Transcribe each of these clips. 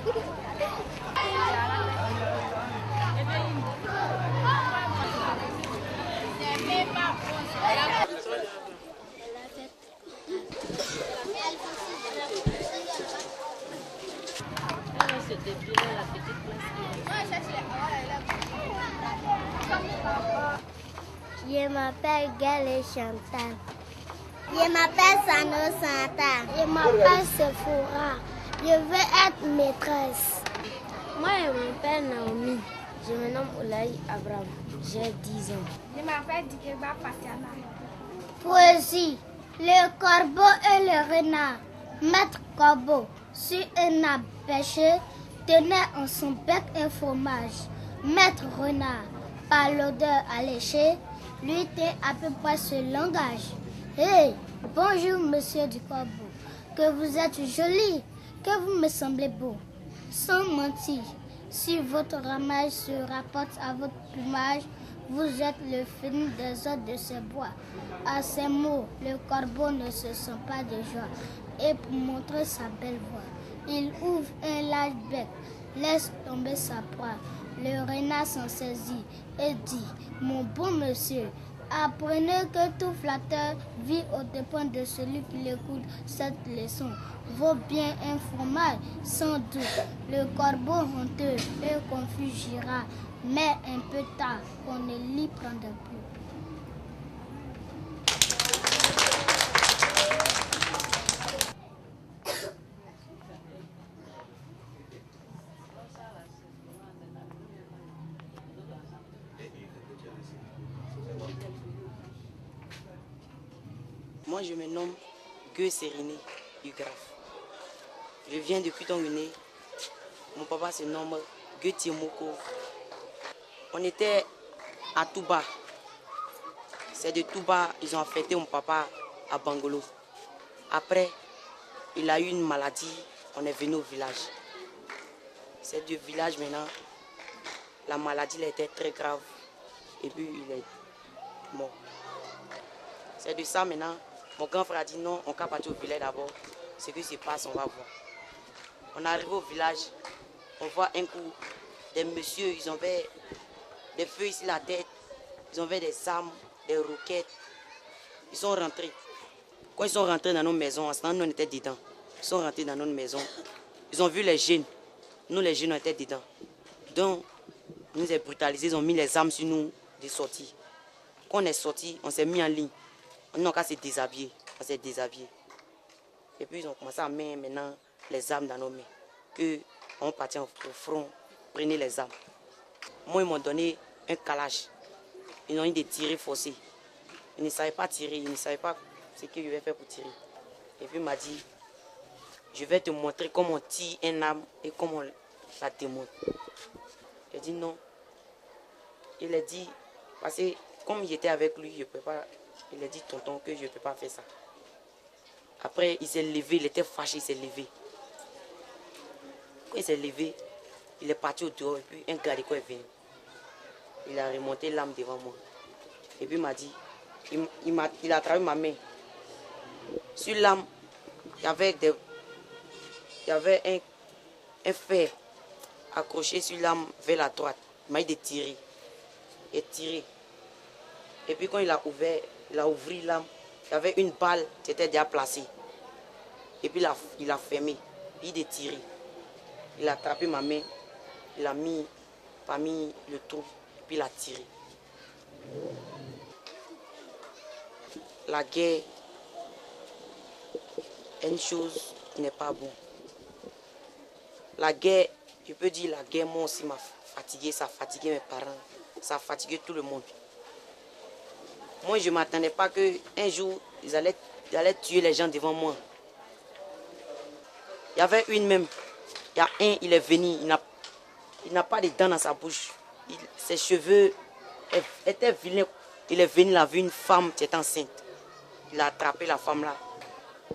Je m'appelle Gaëlle Chantal. Je m'appelle Sano Santa. Je m'appelle Sephora. Je veux être maîtresse. Moi, je m'appelle Naomi. Je me nomme Olaï Abraham. J'ai 10 ans. Je m'appelle Dikeba Patiana. Poésie. Le corbeau et le renard. Maître corbeau, sur un arbre pêché, tenait en son bec un fromage. Maître renard, par l'odeur alléchée, lui était à peu près ce langage. Hey, bonjour monsieur du corbeau, que vous êtes joli, que vous me semblez beau. Sans mentir, si votre ramage se rapporte à votre plumage, vous êtes le fini des autres de ce bois. À ces mots, le corbeau ne se sent pas de joie. Et pour montrer sa belle voix, il ouvre un large bec, laisse tomber sa proie. Le renard s'en saisit et dit, mon bon monsieur, apprenez que tout flatteur vit aux dépens de celui qui l'écoute. Cette leçon vaut bien un fromage, sans doute. Le corbeau honteux et confus gira, mais un peu tard, on ne l'y prendra plus. Moi, je me nomme Gueux Sériné Ugraf. Je viens de Kutonguné. Mon papa se nomme Gueux Tiemoko. On était à Touba. C'est de Touba, ils ont affecté mon papa à Bangolo. Après, il a eu une maladie, on est venu au village. C'est du village maintenant. La maladie elle était très grave et puis il est mort. C'est de ça maintenant. Mon grand frère a dit non, on va partir au village d'abord. Ce qui se passe, on va voir. On est arrivé au village, on voit un coup des messieurs, ils avaient des feux ici la tête, ils avaient des armes, des roquettes. Ils sont rentrés. Quand ils sont rentrés dans nos maisons, en ce temps, nous on était dedans. Ils sont rentrés dans notre maison. Ils ont vu les jeunes. Nous les jeunes on était dedans. Donc, nous les brutalisés, ils ont mis les armes sur nous de sortir. Quand on est sorti, on s'est mis en ligne. On a qu'à se déshabiller. On s'est déshabillé. Et puis ils ont commencé à mettre maintenant les armes dans nos mains. Que on partit au front, prenez les armes. Moi, ils m'ont donné un calage. Ils ont eu des tirs forcés. Ils ne savaient pas tirer, ils ne savaient pas ce que je vais faire pour tirer. Et puis il m'a dit, je vais te montrer comment on tire un arme et comment on la démonte. J'ai dit non. Il a dit, parce que comme j'étais avec lui, je ne peux pas. Il a dit tonton que je ne peux pas faire ça. Après, il s'est levé, il était fâché, il s'est levé. Quand il s'est levé, il est parti au dehors et puis un gars de quoi est venu. Il a remonté l'arme devant moi. Et puis il m'a dit, il a attrapé ma main. Sur l'arme, il y avait un fer accroché sur l'arme vers la droite. Il m'a dit de tirer. Il a tiré. Et puis quand il a ouvert l'arme, il y avait une balle qui était déjà placée. Et puis il a fermé. Puis il a tiré. Il a attrapé ma main. Il a mis parmi le trou. Et puis il a tiré. La guerre est une chose qui n'est pas bonne. La guerre, je peux dire la guerre, moi aussi m'a fatigué. Ça a fatigué mes parents. Ça a fatigué tout le monde. Moi, je ne m'attendais pas qu'un jour, ils allaient tuer les gens devant moi. Il y avait une même. Il y a un, il est venu. Il n'a pas de dents dans sa bouche. Ses cheveux étaient vilains. Il est venu, il a vu une femme qui était enceinte. Il a attrapé la femme là.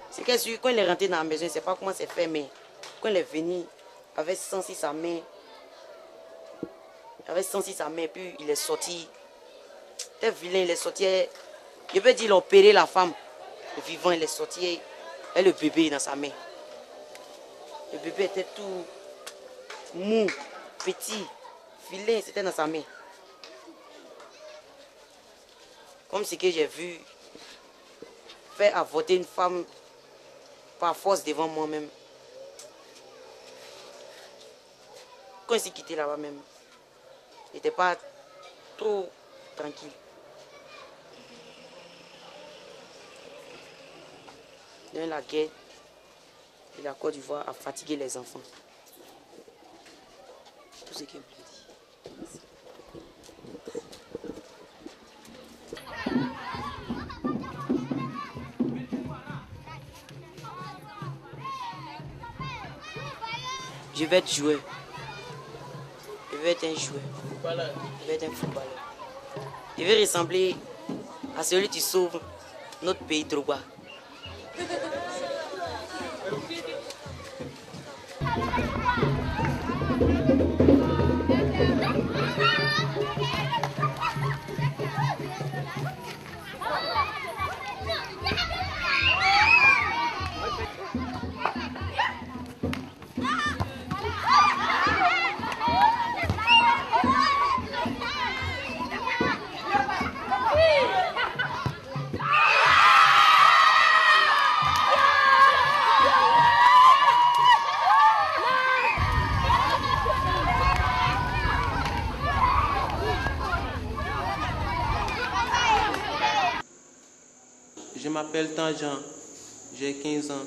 C'est que quand il est rentré dans la maison, je ne sais pas comment c'est fait, mais quand il est venu, avec senti sa main. Il avait senti sa main, puis il est sorti. C'était vilain, il est sorti. Je peux dire, il a opéré la femme. Le vivant, il est sorti. Et le bébé dans sa main. Le bébé était tout mou, petit, filet, c'était dans sa main. Comme ce que j'ai vu faire avorter une femme par force devant moi-même. Quand il s'est quitté là-bas même, il n'était pas trop tranquille. Donc la guerre et la Côte d'Ivoire a fatigué les enfants. Tout ce qu'il me dit. Je vais être joueur. Je vais être un joueur. Je vais être un footballeur. Je vais ressembler à celui qui sauve notre pays Drogba. Je m'appelle Tanjean, j'ai 15 ans.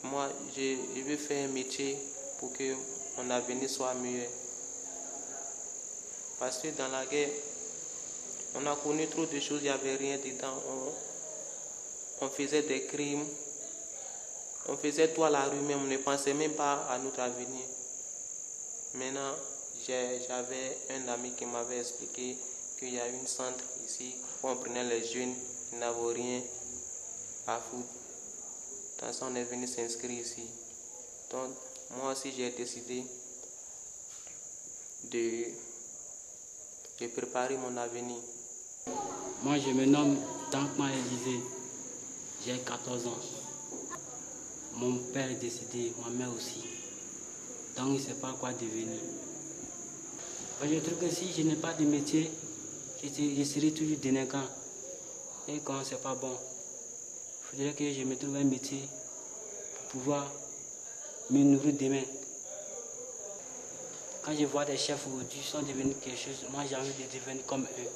Moi, je veux faire un métier pour que mon avenir soit meilleur. Parce que dans la guerre, on a connu trop de choses, il n'y avait rien dedans. On faisait des crimes, on faisait tout à la rue même, on ne pensait même pas à notre avenir. Maintenant, j'avais un ami qui m'avait expliqué qu'il y a une centre ici où on prenait les jeunes qui n'avaient rien à foutre. Dans ça, on est venu s'inscrire ici. Donc, moi aussi, j'ai décidé de préparer mon avenir. Moi, je me nomme Tankman Élisée. J'ai 14 ans. Mon père est décédé, ma mère aussi. Donc, il ne sait pas quoi devenir. Je trouve que si je n'ai pas de métier, je serai toujours délinquant. Et quand c'est pas bon, il faudrait que je me trouve un métier pour pouvoir me nourrir demain. Quand je vois des chefs aujourd'hui sont devenus quelque chose, moi j'ai envie de devenir comme eux.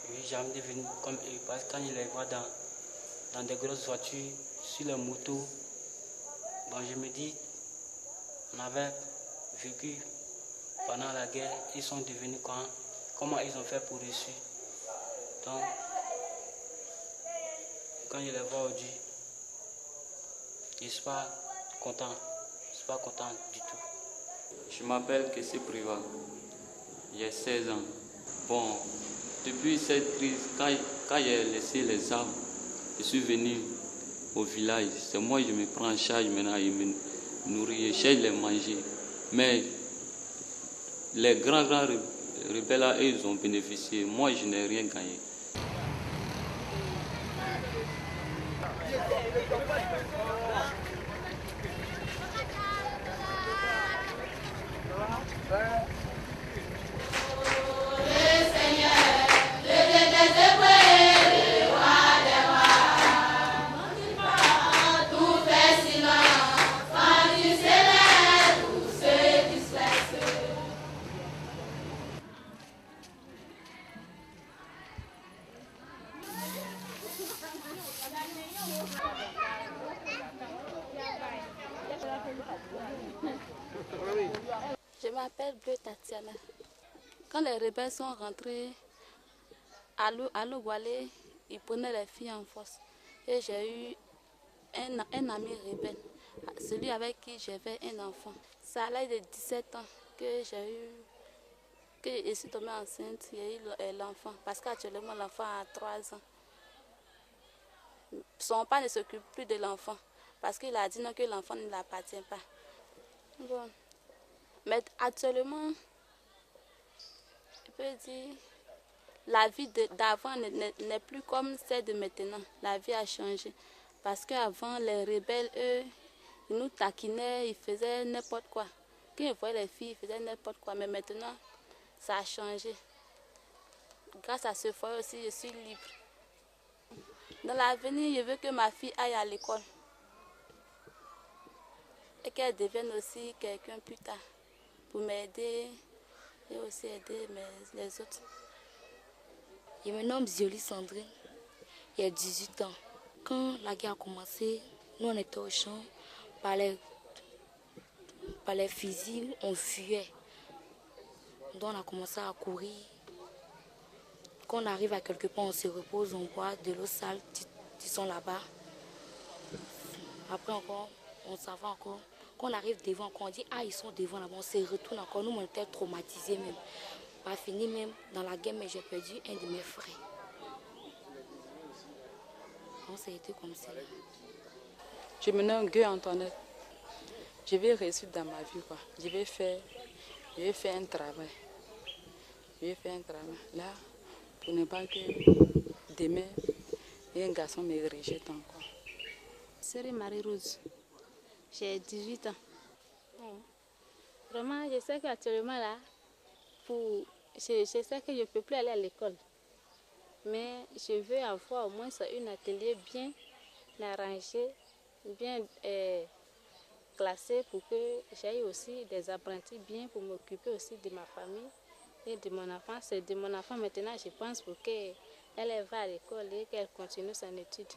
Oui, j'ai envie de devenir comme eux parce que quand je les vois dans des grosses voitures, sur les motos, bon, je me dis, on avait vécu pendant la guerre, ils sont devenus comment ils ont fait pour réussir. Donc, quand je les vois aujourd'hui, je ne suis pas content. Je ne suis pas content du tout. Je m'appelle Kessie Priva. J'ai 16 ans. Bon, depuis cette crise, quand j'ai laissé les armes, je suis venu au village. C'est moi qui me prends en charge maintenant, je me nourris, je cherche les manger. Mais les grands rebelles, là, eux, ils ont bénéficié. Moi, je n'ai rien gagné. Je m'appelle Bleu Tatiana. Quand les rebelles sont rentrés à Logwalé, ils prenaient les filles en force. Et j'ai eu un ami rebelle, celui avec qui j'avais un enfant. C'est à l'âge de 17 ans que je suis tombée enceinte, j'ai eu l'enfant. Parce qu'actuellement, l'enfant a 3 ans. Son père ne s'occupe plus de l'enfant. Parce qu'il a dit non, que l'enfant ne l'appartient pas. Bon. Mais actuellement, je peux dire, la vie d'avant n'est plus comme celle de maintenant. La vie a changé. Parce qu'avant, les rebelles, eux, Il nous taquinait, il faisait n'importe quoi. Quand il voyait les filles, il faisait n'importe quoi. Mais maintenant, ça a changé. Grâce à ce foyer aussi, je suis libre. Dans l'avenir, je veux que ma fille aille à l'école. Et qu'elle devienne aussi quelqu'un plus tard. Pour m'aider et aussi aider les autres. Je me nomme Zioli Sandrine. J'ai 18 ans. Quand la guerre a commencé, nous on était au champ. Par les fusils, on fuyait. Donc on a commencé à courir. Quand on arrive à quelque part, on se repose, on boit de l'eau sale, qui sont là-bas. Après encore, on s'en va encore. Quand on arrive devant, encore, on dit ah ils sont devant là-bas, on se retourne encore. Nous on était traumatisés même. Pas fini même dans la guerre, mais j'ai perdu un de mes frères. On s'est été comme ça. Je me nomme Gueux Antoinette. Je vais réussir dans ma vie, quoi. Je vais faire un travail. Je vais faire un travail. Là, pour ne pas que demain, un garçon me rejette encore. C'est Marie-Rose. J'ai 18 ans. Vraiment, je sais qu'actuellement là, je sais que je ne peux plus aller à l'école. Mais je veux avoir au moins un atelier bien arrangé, bien classé pour que j'aie aussi des apprentis bien pour m'occuper aussi de ma famille et de mon enfant. C'est de mon enfant maintenant, je pense, pour qu'elle va à l'école et qu'elle continue son étude.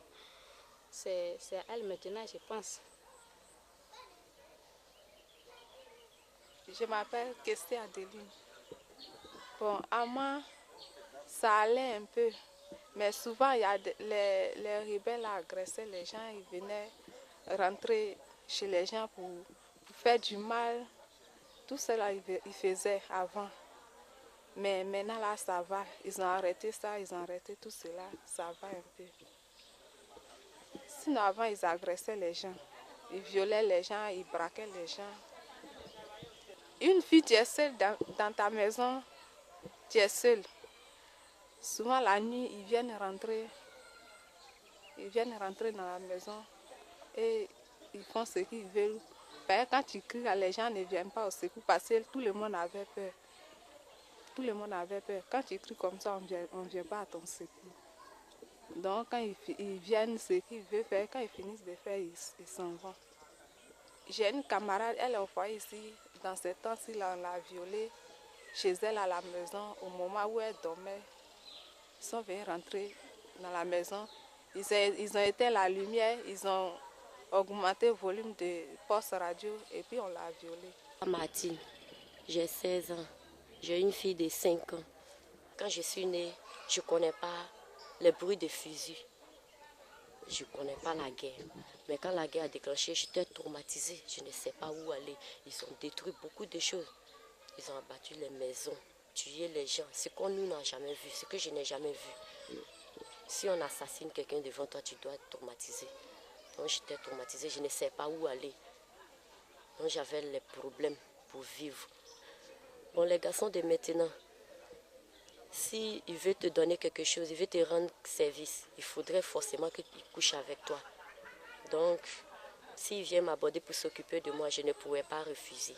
C'est à elle maintenant, je pense. Je m'appelle Kesté Adeline. Bon, à moi, ça allait un peu. Mais souvent, il y a les rebelles agressaient les gens. Ils venaient rentrer chez les gens pour faire du mal. Tout cela, ils faisaient avant. Mais maintenant, là, ça va. Ils ont arrêté ça, ils ont arrêté tout cela. Ça va un peu. Sinon, avant, ils agressaient les gens. Ils violaient les gens, ils braquaient les gens. Une fille, tu es seule dans ta maison, tu es seule. Souvent, la nuit, ils viennent rentrer dans la maison et ils font ce qu'ils veulent. Quand tu cries, les gens ne viennent pas au secours parce que tout le monde avait peur. Tout le monde avait peur. Quand tu cries comme ça, on ne vient pas à ton secours. Donc, quand ils viennent, ce qu'ils veulent faire, quand ils finissent de faire, ils s'en vont. J'ai une camarade, elle est au foyer ici. Dans ce temps-ci, on l'a violée chez elle à la maison. Au moment où elle dormait, ils sont venus rentrer dans la maison. Ils ont éteint la lumière, ils ont augmenté le volume de poste radio et puis on l'a violée. Martine, j'ai 16 ans. J'ai une fille de 5 ans. Quand je suis née, je ne connais pas le bruit des fusils. Je ne connais pas la guerre. Mais quand la guerre a déclenché, j'étais traumatisée. Je ne sais pas où aller. Ils ont détruit beaucoup de choses. Ils ont abattu les maisons, tué les gens. Ce qu'on nous n'a jamais vu, ce que je n'ai jamais vu. Si on assassine quelqu'un devant toi, tu dois être traumatisé. Donc j'étais traumatisée, je ne sais pas où aller. Donc j'avais les problèmes pour vivre. Bon, les garçons de maintenant, s'il veut te donner quelque chose, il veut te rendre service, il faudrait forcément qu'il couche avec toi. Donc, s'il vient m'aborder pour s'occuper de moi, je ne pourrais pas refuser.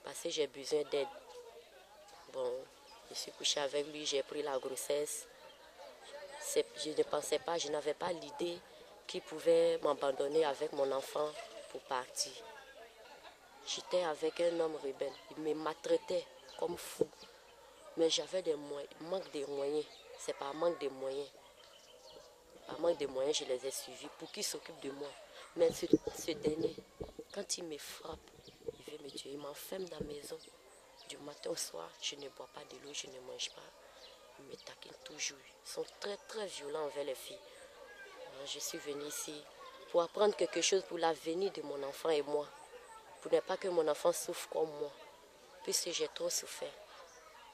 Parce que j'ai besoin d'aide. Bon, je suis couchée avec lui, j'ai pris la grossesse. Je ne pensais pas, je n'avais pas l'idée qu'il pouvait m'abandonner avec mon enfant pour partir. J'étais avec un homme rebelle, il me maltraitait comme fou. Mais j'avais des moyens, manque de moyens. C'est par manque de moyens. Par manque de moyens, je les ai suivis pour qu'ils s'occupent de moi. Mais ce dernier, quand il me frappe, il veut me tuer. Il m'enferme dans la maison. Du matin au soir, je ne bois pas de l'eau, je ne mange pas. Il me taquine toujours. Ils sont très très violents envers les filles. Alors, je suis venue ici pour apprendre quelque chose pour l'avenir de mon enfant et moi. Pour ne pas que mon enfant souffre comme moi. Puisque j'ai trop souffert.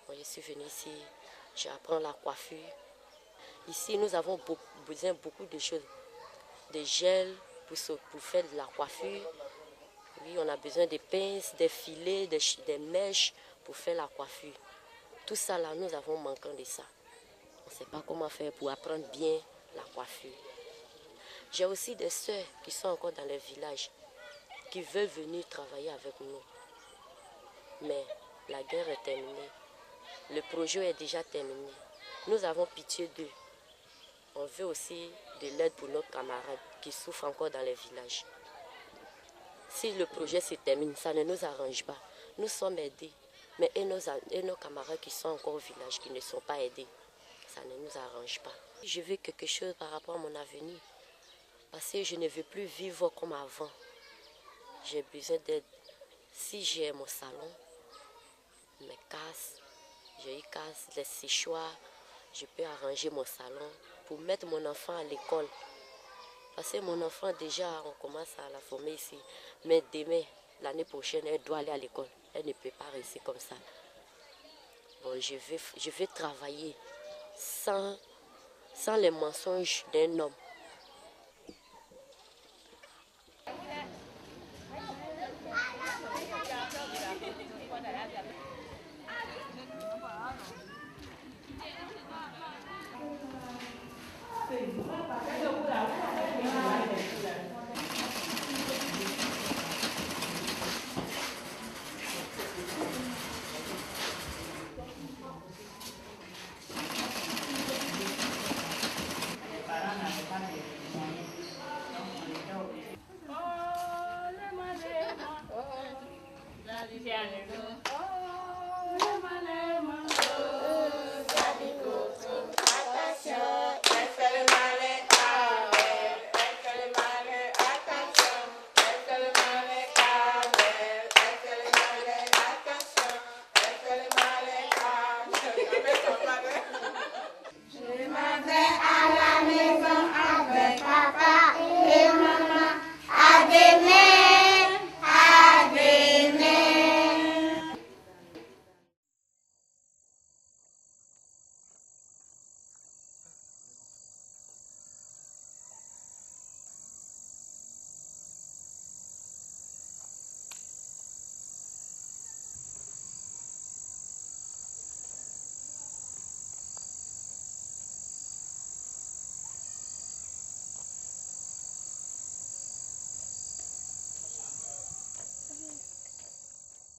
Moi, je suis venue ici, j'apprends la coiffure. Ici, nous avons besoin de beaucoup de choses. Des gels pour faire de la coiffure. Oui, on a besoin des pinces, des filets, des mèches pour faire la coiffure. Tout ça, là, nous avons manqué de ça. On ne sait pas comment faire pour apprendre bien la coiffure. J'ai aussi des sœurs qui sont encore dans les villages. qui veulent venir travailler avec nous. Mais la guerre est terminée. Le projet est déjà terminé. Nous avons pitié d'eux. On veut aussi de l'aide pour nos camarades qui souffrent encore dans les villages. Si le projet se termine, ça ne nous arrange pas. Nous sommes aidés. Mais et nos camarades qui sont encore au village, qui ne sont pas aidés, ça ne nous arrange pas. Je veux quelque chose par rapport à mon avenir. Parce que je ne veux plus vivre comme avant. J'ai besoin d'aide. Si j'ai mon salon, mes casses, j'ai eu casse, les séchoirs, je peux arranger mon salon pour mettre mon enfant à l'école. Parce que mon enfant, déjà, on commence à la former ici. Mais demain, l'année prochaine, elle doit aller à l'école. Elle ne peut pas rester comme ça. Bon, je vais travailler sans les mensonges d'un homme.